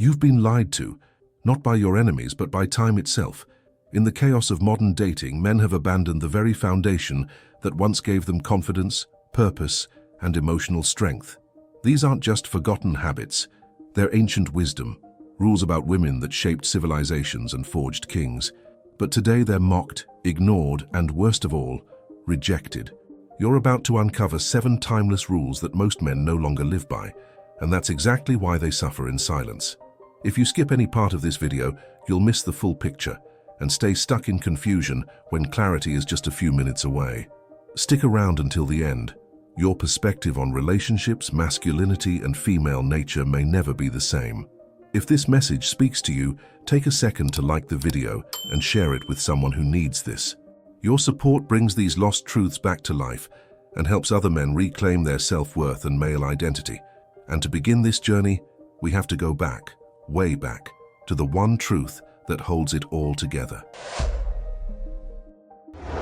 You've been lied to, not by your enemies but by time itself. In the chaos of modern dating, men have abandoned the very foundation that once gave them confidence, purpose, and emotional strength. These aren't just forgotten habits, they're ancient wisdom, rules about women that shaped civilizations and forged kings. But today they're mocked, ignored, and worst of all, rejected. You're about to uncover 7 timeless rules that most men no longer live by, and that's exactly why they suffer in silence. If you skip any part of this video, you'll miss the full picture and stay stuck in confusion when clarity is just a few minutes away. Stick around until the end. Your perspective on relationships, masculinity, and female nature may never be the same. If this message speaks to you, take a second to like the video and share it with someone who needs this. Your support brings these lost truths back to life and helps other men reclaim their self-worth and male identity. And to begin this journey, we have to go back, way back, to the one truth that holds it all together.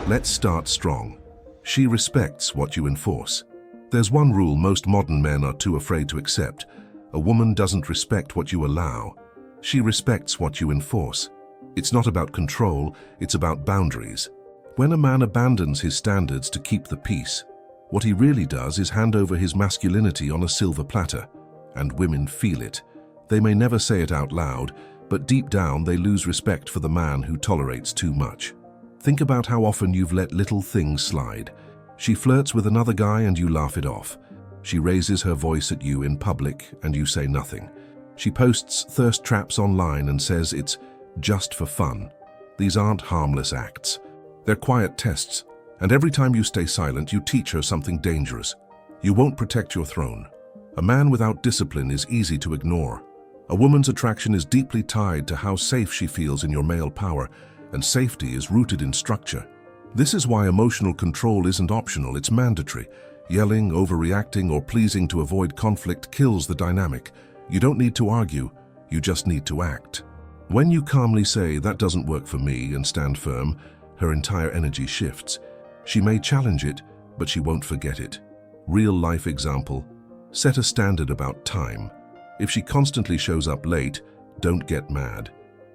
Let's start strong. She respects what you enforce. There's one rule most modern men are too afraid to accept. A woman doesn't respect what you allow. She respects what you enforce. It's not about control, it's about boundaries. When a man abandons his standards to keep the peace, what he really does is hand over his masculinity on a silver platter. And women feel it. They may never say it out loud, but deep down they lose respect for the man who tolerates too much. Think about how often you've let little things slide. She flirts with another guy and you laugh it off. She raises her voice at you in public and you say nothing. She posts thirst traps online and says it's just for fun. These aren't harmless acts. They're quiet tests, and every time you stay silent, you teach her something dangerous. You won't protect your throne. A man without discipline is easy to ignore. A woman's attraction is deeply tied to how safe she feels in your male power, and safety is rooted in structure. This is why emotional control isn't optional, it's mandatory. Yelling, overreacting, or pleasing to avoid conflict kills the dynamic. You don't need to argue, you just need to act. When you calmly say, "That doesn't work for me," and stand firm, her entire energy shifts. She may challenge it, but she won't forget it. Real-life example: set a standard about time. If she constantly shows up late, don't get mad.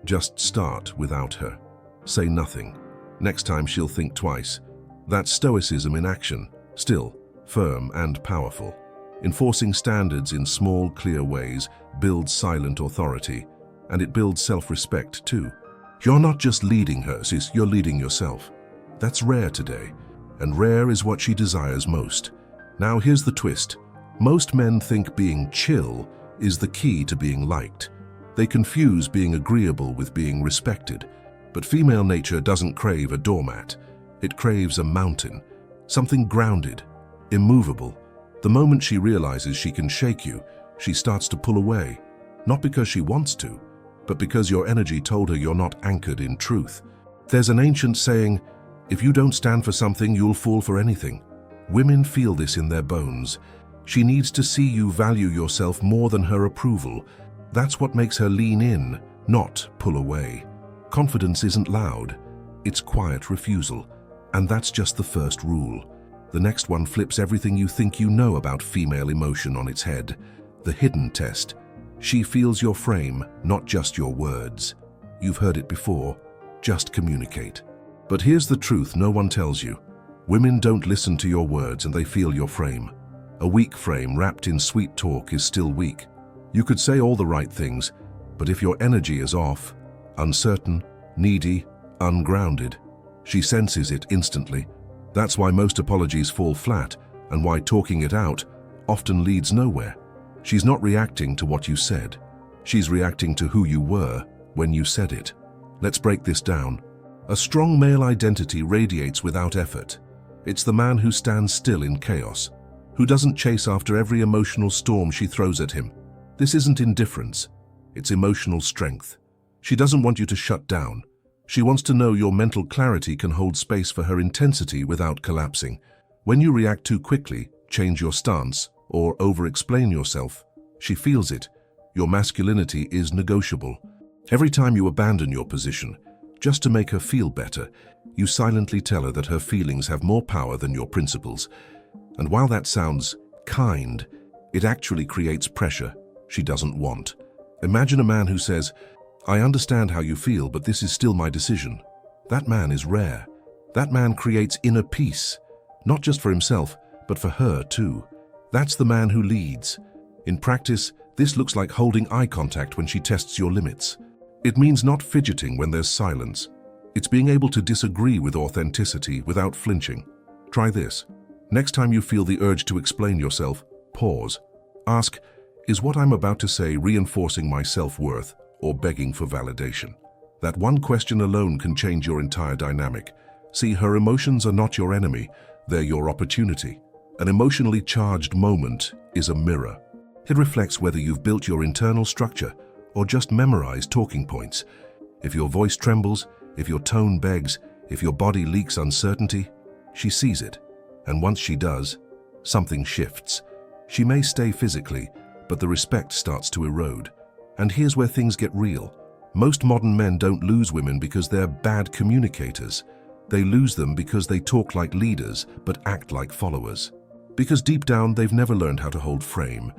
Just start without her. Say nothing. Next time she'll think twice. That's Stoicism in action, still, firm and powerful. Enforcing standards in small, clear ways builds silent authority, and it builds self-respect too. You're not just leading her, sis, you're leading yourself. That's rare today, and rare is what she desires most. Now here's the twist. Most men think being chill is the key to being liked. They confuse being agreeable with being respected. But female nature doesn't crave a doormat. It craves a mountain, something grounded, immovable. The moment she realizes she can shake you, she starts to pull away. Not because she wants to, but because your energy told her you're not anchored in truth. There's an ancient saying, if you don't stand for something, you'll fall for anything. Women feel this in their bones. She needs to see you value yourself more than her approval. That's what makes her lean in, not pull away. Confidence isn't loud, it's quiet refusal. And that's just the first rule. The next one flips everything you think you know about female emotion on its head. The hidden test. She feels your frame, not just your words. You've heard it before, just communicate. But here's the truth no one tells you. Women don't listen to your words and they feel your frame. A weak frame wrapped in sweet talk is still weak. You could say all the right things, but if your energy is off, uncertain, needy, ungrounded, she senses it instantly. That's why most apologies fall flat and why talking it out often leads nowhere. She's not reacting to what you said. She's reacting to who you were when you said it. Let's break this down. A strong male identity radiates without effort. It's the man who stands still in chaos, who doesn't chase after every emotional storm she throws at him. This isn't indifference, it's emotional strength. She doesn't want you to shut down. She wants to know your mental clarity can hold space for her intensity without collapsing. When you react too quickly, change your stance, or over-explain yourself, she feels it. Your masculinity is negotiable. Every time you abandon your position, just to make her feel better, you silently tell her that her feelings have more power than your principles. And while that sounds kind, it actually creates pressure she doesn't want. Imagine a man who says, "I understand how you feel, but this is still my decision." That man is rare. That man creates inner peace, not just for himself, but for her too. That's the man who leads. In practice, this looks like holding eye contact when she tests your limits. It means not fidgeting when there's silence. It's being able to disagree with authenticity without flinching. Try this. Next time you feel the urge to explain yourself, pause. Ask, is what I'm about to say reinforcing my self-worth or begging for validation? That one question alone can change your entire dynamic. See, her emotions are not your enemy, they're your opportunity. An emotionally charged moment is a mirror. It reflects whether you've built your internal structure or just memorized talking points. If your voice trembles, if your tone begs, if your body leaks uncertainty, she sees it. And once she does, something shifts. She may stay physically, but the respect starts to erode. And here's where things get real. Most modern men don't lose women because they're bad communicators. They lose them because they talk like leaders but act like followers. Because deep down they've never learned how to hold frame,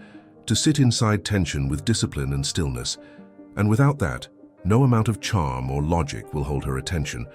to sit inside tension with discipline and stillness. And without that, no amount of charm or logic will hold her attention.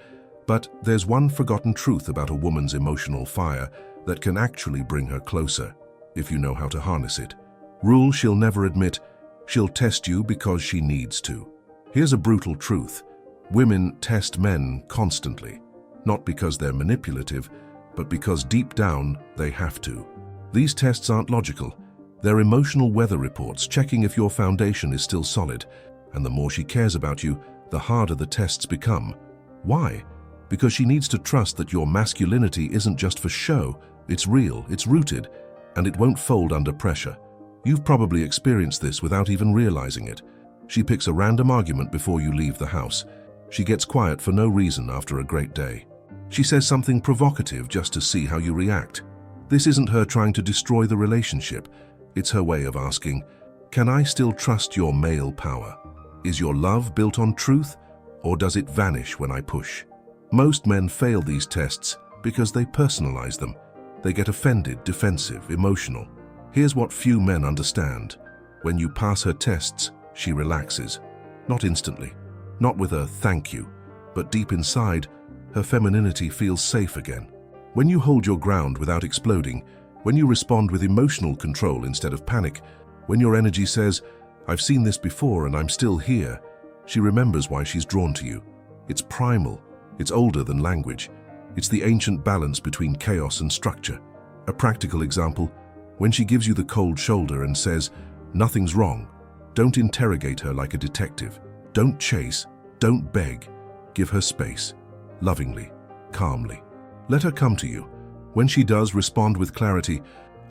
But there's one forgotten truth about a woman's emotional fire that can actually bring her closer, if you know how to harness it. Rule she'll never admit, she'll test you because she needs to. Here's a brutal truth. Women test men constantly, not because they're manipulative, but because deep down they have to. These tests aren't logical. They're emotional weather reports checking if your foundation is still solid. And the more she cares about you, the harder the tests become. Why? Because she needs to trust that your masculinity isn't just for show, it's real, it's rooted, and it won't fold under pressure. You've probably experienced this without even realizing it. She picks a random argument before you leave the house. She gets quiet for no reason after a great day. She says something provocative just to see how you react. This isn't her trying to destroy the relationship. It's her way of asking, can I still trust your male power? Is your love built on truth, or does it vanish when I push? Most men fail these tests because they personalize them. They get offended, defensive, emotional. Here's what few men understand. When you pass her tests, she relaxes. Not instantly, not with a thank you, but deep inside, her femininity feels safe again. When you hold your ground without exploding, when you respond with emotional control instead of panic, when your energy says, I've seen this before and I'm still here, she remembers why she's drawn to you. It's primal. It's older than language. It's the ancient balance between chaos and structure. A practical example, when she gives you the cold shoulder and says, nothing's wrong, don't interrogate her like a detective. Don't chase. Don't beg. Give her space. Lovingly. Calmly. Let her come to you. When she does, respond with clarity.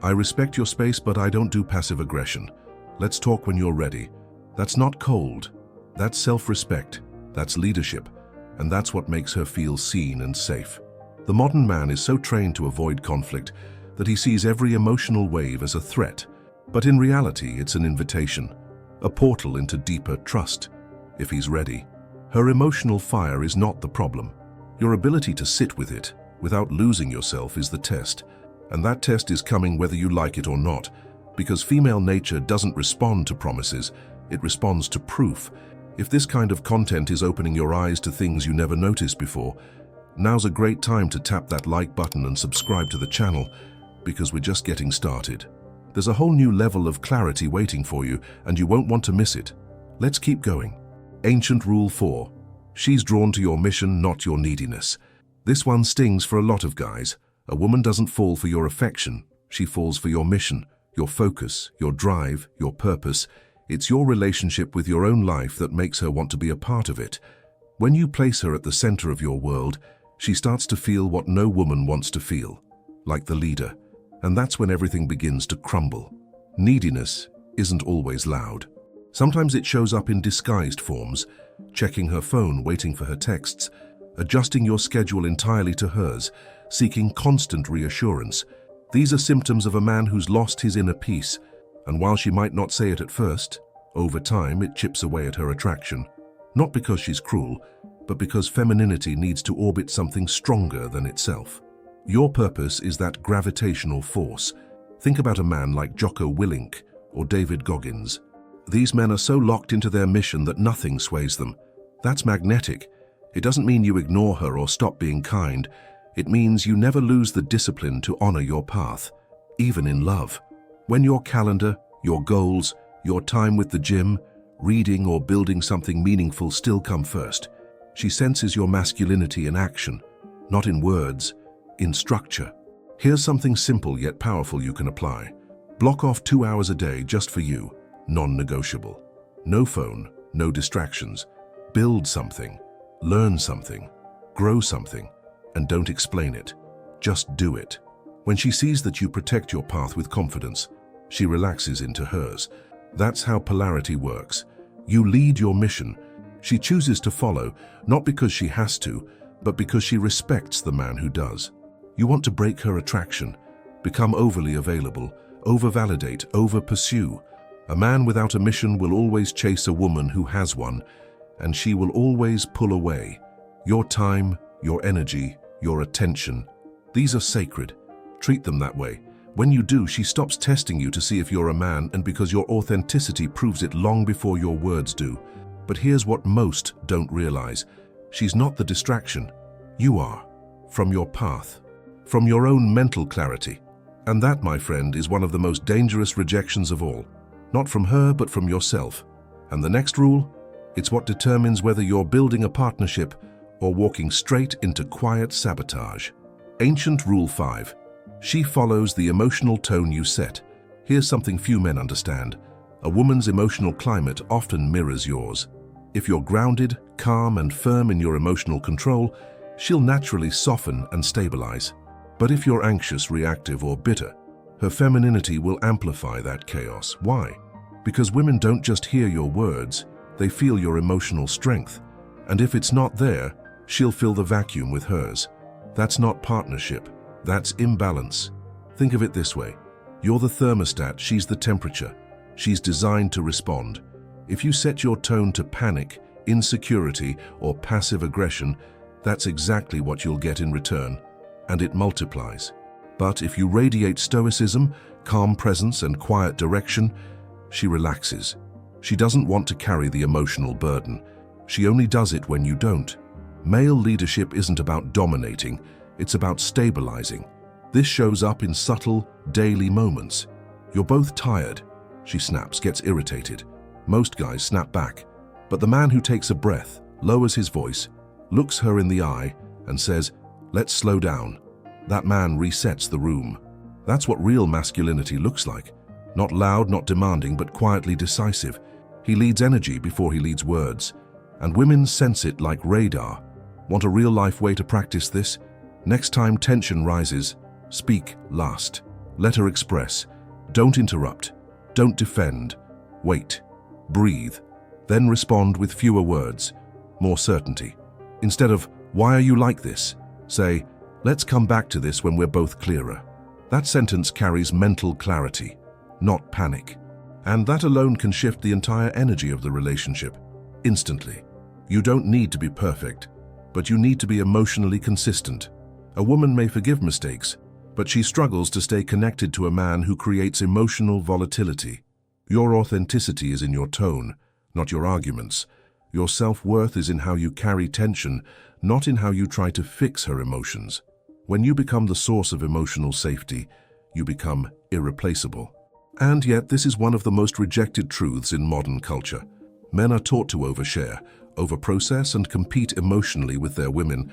I respect your space, but I don't do passive aggression. Let's talk when you're ready. That's not cold. That's self-respect. That's leadership. And that's what makes her feel seen and safe. The modern man is so trained to avoid conflict that he sees every emotional wave as a threat. But in reality, it's an invitation, a portal into deeper trust, if he's ready. Her emotional fire is not the problem. Your ability to sit with it without losing yourself is the test. And that test is coming whether you like it or not, because female nature doesn't respond to promises, it responds to proof. If this kind of content is opening your eyes to things you never noticed before, now's a great time to tap that like button and subscribe to the channel, because we're just getting started. There's a whole new level of clarity waiting for you, and you won't want to miss it. Let's keep going. Ancient Rule 4. She's drawn to your mission, not your neediness. This one stings for a lot of guys. A woman doesn't fall for your affection. She falls for your mission, your focus, your drive, your purpose. It's your relationship with your own life that makes her want to be a part of it. When you place her at the center of your world, she starts to feel what no woman wants to feel, like the leader. And that's when everything begins to crumble. Neediness isn't always loud. Sometimes it shows up in disguised forms, checking her phone, waiting for her texts, adjusting your schedule entirely to hers, seeking constant reassurance. These are symptoms of a man who's lost his inner peace, and while she might not say it at first, over time it chips away at her attraction. Not because she's cruel, but because femininity needs to orbit something stronger than itself. Your purpose is that gravitational force. Think about a man like Jocko Willink or David Goggins. These men are so locked into their mission that nothing sways them. That's magnetic. It doesn't mean you ignore her or stop being kind. It means you never lose the discipline to honor your path, even in love. When your calendar, your goals, your time with the gym, reading or building something meaningful still come first, she senses your masculinity in action, not in words, in structure. Here's something simple yet powerful you can apply. Block off 2 hours a day just for you, non-negotiable. No phone, no distractions. Build something, learn something, grow something, and don't explain it. Just do it. When she sees that you protect your path with confidence, she relaxes into hers. That's how polarity works. You lead your mission. She chooses to follow, not because she has to, but because she respects the man who does. You want to break her attraction, become overly available, over-validate, over-pursue. A man without a mission will always chase a woman who has one, and she will always pull away. Your time, your energy, your attention. These are sacred. Treat them that way. When you do, she stops testing you to see if you're a man, and because your authenticity proves it long before your words do. But here's what most don't realize. She's not the distraction. You are. From your path. From your own mental clarity. And that, my friend, is one of the most dangerous rejections of all. Not from her, but from yourself. And the next rule? It's what determines whether you're building a partnership or walking straight into quiet sabotage. Ancient Rule 5. She follows the emotional tone you set. Here's something few men understand. A woman's emotional climate often mirrors yours. If you're grounded, calm, and firm in your emotional control, she'll naturally soften and stabilize. But if you're anxious, reactive, or bitter, her femininity will amplify that chaos. Why? Because women don't just hear your words, they feel your emotional strength. And if it's not there, she'll fill the vacuum with hers. That's not partnership. That's imbalance. Think of it this way. You're the thermostat, she's the temperature. She's designed to respond. If you set your tone to panic, insecurity, or passive aggression, that's exactly what you'll get in return. And it multiplies. But if you radiate stoicism, calm presence, and quiet direction, she relaxes. She doesn't want to carry the emotional burden. She only does it when you don't. Male leadership isn't about dominating, it's about stabilizing. This shows up in subtle, daily moments. You're both tired. She snaps, gets irritated. Most guys snap back. But the man who takes a breath, lowers his voice, looks her in the eye, and says, "Let's slow down." That man resets the room. That's what real masculinity looks like. Not loud, not demanding, but quietly decisive. He leads energy before he leads words. And women sense it like radar. Want a real-life way to practice this? Next time tension rises, speak last. Let her express. Don't interrupt. Don't defend. Wait. Breathe. Then respond with fewer words, more certainty. Instead of, "Why are you like this?" say, "Let's come back to this when we're both clearer." That sentence carries mental clarity, not panic. And that alone can shift the entire energy of the relationship, instantly. You don't need to be perfect, but you need to be emotionally consistent. A woman may forgive mistakes, but she struggles to stay connected to a man who creates emotional volatility. Your authenticity is in your tone, not your arguments. Your self-worth is in how you carry tension, not in how you try to fix her emotions. When you become the source of emotional safety, you become irreplaceable. And yet, this is one of the most rejected truths in modern culture. Men are taught to overshare, overprocess, and compete emotionally with their women,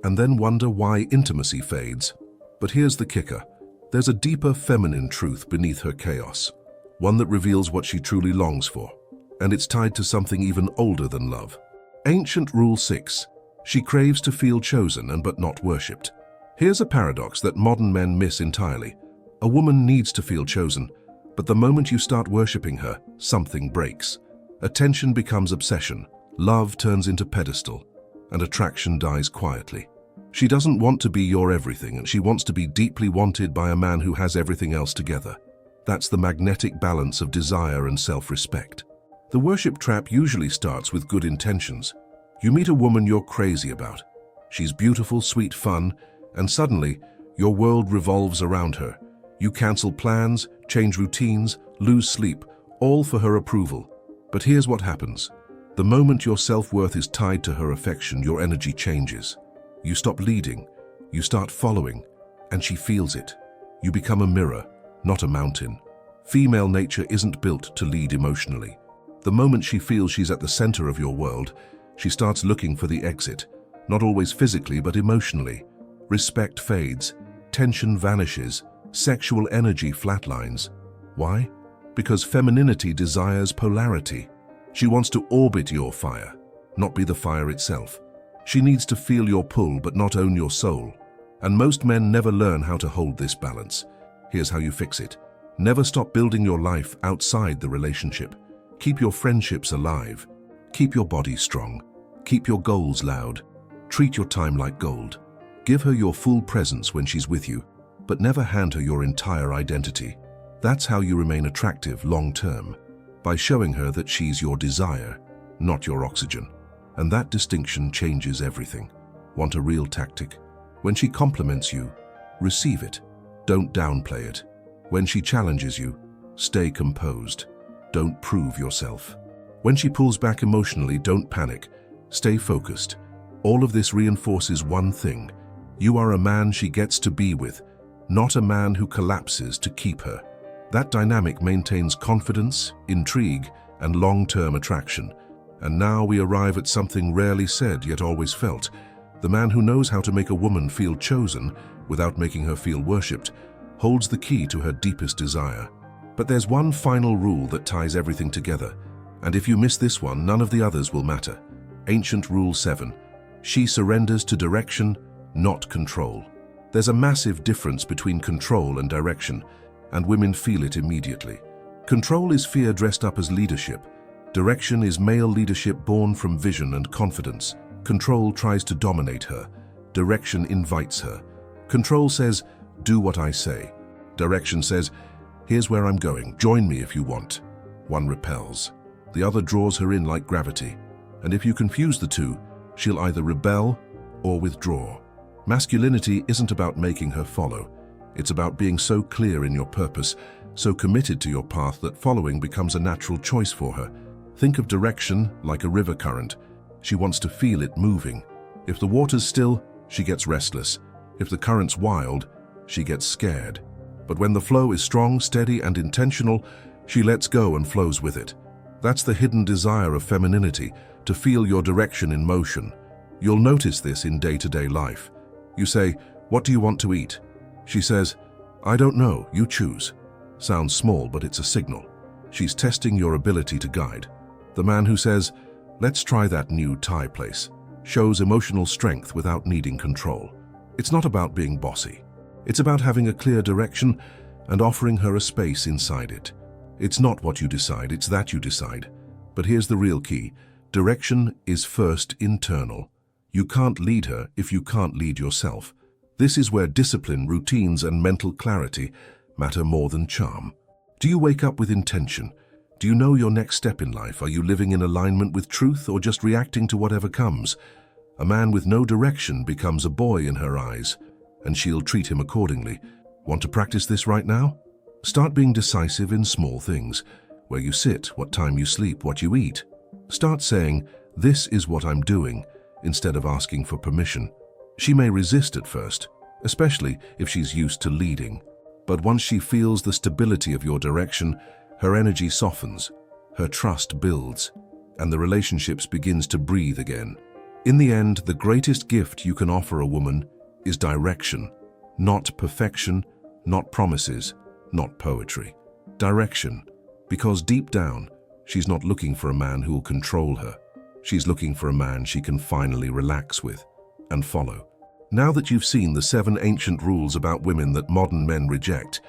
and then wonder why intimacy fades. But here's the kicker. There's a deeper feminine truth beneath her chaos, one that reveals what she truly longs for, and it's tied to something even older than love. Ancient Rule 6. She craves to feel chosen and but not worshipped. Here's a paradox that modern men miss entirely. A woman needs to feel chosen, but the moment you start worshipping her, something breaks. Attention becomes obsession, love turns into pedestal, and attraction dies quietly. She doesn't want to be your everything, and she wants to be deeply wanted by a man who has everything else together. That's the magnetic balance of desire and self-respect. The worship trap usually starts with good intentions. You meet a woman you're crazy about. She's beautiful, sweet, fun, and suddenly, your world revolves around her. You cancel plans, change routines, lose sleep, all for her approval. But here's what happens. The moment your self-worth is tied to her affection, your energy changes. You stop leading, you start following, and she feels it. You become a mirror, not a mountain. Female nature isn't built to lead emotionally. The moment she feels she's at the center of your world, she starts looking for the exit, not always physically but emotionally. Respect fades, tension vanishes, sexual energy flatlines. Why? Because femininity desires polarity. She wants to orbit your fire, not be the fire itself. She needs to feel your pull but not own your soul. And most men never learn how to hold this balance. Here's how you fix it. Never stop building your life outside the relationship. Keep your friendships alive. Keep your body strong. Keep your goals loud. Treat your time like gold. Give her your full presence when she's with you, but never hand her your entire identity. That's how you remain attractive long-term, by showing her that she's your desire, not your oxygen. And that distinction changes everything. Want a real tactic? When she compliments you, receive it. Don't downplay it. When she challenges you, stay composed. Don't prove yourself. When she pulls back emotionally, don't panic. Stay focused. All of this reinforces one thing. You are a man she gets to be with, not a man who collapses to keep her. That dynamic maintains confidence, intrigue, and long-term attraction. And now we arrive at something rarely said yet always felt. The man who knows how to make a woman feel chosen without making her feel worshipped holds the key to her deepest desire. But there's one final rule that ties everything together. And if you miss this one, none of the others will matter. Ancient Rule 7. She surrenders to direction, not control. There's a massive difference between control and direction, and women feel it immediately. Control is fear dressed up as leadership. Direction is male leadership born from vision and confidence. Control tries to dominate her. Direction invites her. Control says, do what I say. Direction says, here's where I'm going, join me if you want. One repels. The other draws her in like gravity. And if you confuse the two, she'll either rebel or withdraw. Masculinity isn't about making her follow. It's about being so clear in your purpose, so committed to your path that following becomes a natural choice for her. Think of direction like a river current. She wants to feel it moving. If the water's still, she gets restless. If the current's wild, she gets scared. But when the flow is strong, steady, and intentional, she lets go and flows with it. That's the hidden desire of femininity, to feel your direction in motion. You'll notice this in day-to-day life. You say, what do you want to eat? She says, I don't know, you choose. Sounds small, but it's a signal. She's testing your ability to guide. The man who says, let's try that new Thai place, shows emotional strength without needing control. It's not about being bossy. It's about having a clear direction and offering her a space inside it. It's not what you decide, it's that you decide. But here's the real key. Direction is first internal. You can't lead her if you can't lead yourself. This is where discipline, routines, and mental clarity matter more than charm. Do you wake up with intention? Do you know your next step in life? Are you living in alignment with truth or just reacting to whatever comes? A man with no direction becomes a boy in her eyes, and she'll treat him accordingly. Want to practice this right now? Start being decisive in small things. Where you sit, what time you sleep, what you eat. Start saying, this is what I'm doing, instead of asking for permission. She may resist at first, especially if she's used to leading. But once she feels the stability of your direction, her energy softens, her trust builds, and the relationships begins to breathe again. In the end, the greatest gift you can offer a woman is direction, not perfection, not promises, not poetry. Direction, because deep down, she's not looking for a man who will control her. She's looking for a man she can finally relax with and follow. Now that you've seen the 7 ancient rules about women that modern men reject,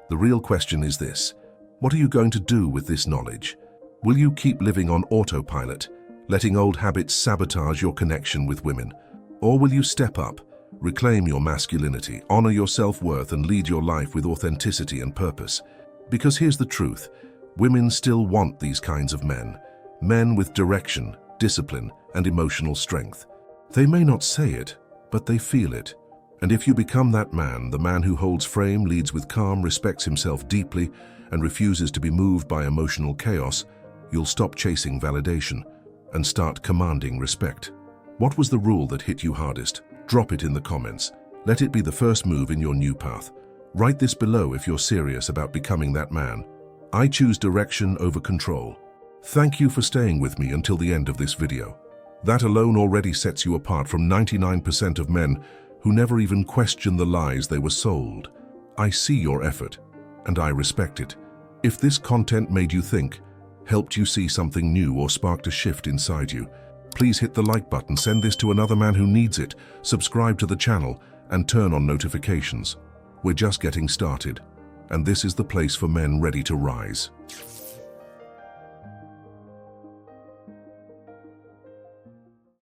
the real question is this: what are you going to do with this knowledge? Will you keep living on autopilot, letting old habits sabotage your connection with women? Or will you step up, reclaim your masculinity, honor your self-worth, and lead your life with authenticity and purpose? Because here's the truth: women still want these kinds of men. Men with direction, discipline, and emotional strength. They may not say it, but they feel it. And if you become that man, the man who holds frame, leads with calm, respects himself deeply, and refuses to be moved by emotional chaos, you'll stop chasing validation and start commanding respect. What was the rule that hit you hardest? Drop it in the comments. Let it be the first move in your new path. Write this below if you're serious about becoming that man. I choose direction over control. Thank you for staying with me until the end of this video. That alone already sets you apart from 99% of men who never even question the lies they were sold. I see your effort, and I respect it. If this content made you think, helped you see something new, or sparked a shift inside you, please hit the like button, send this to another man who needs it, subscribe to the channel, and turn on notifications. We're just getting started, and this is the place for men ready to rise.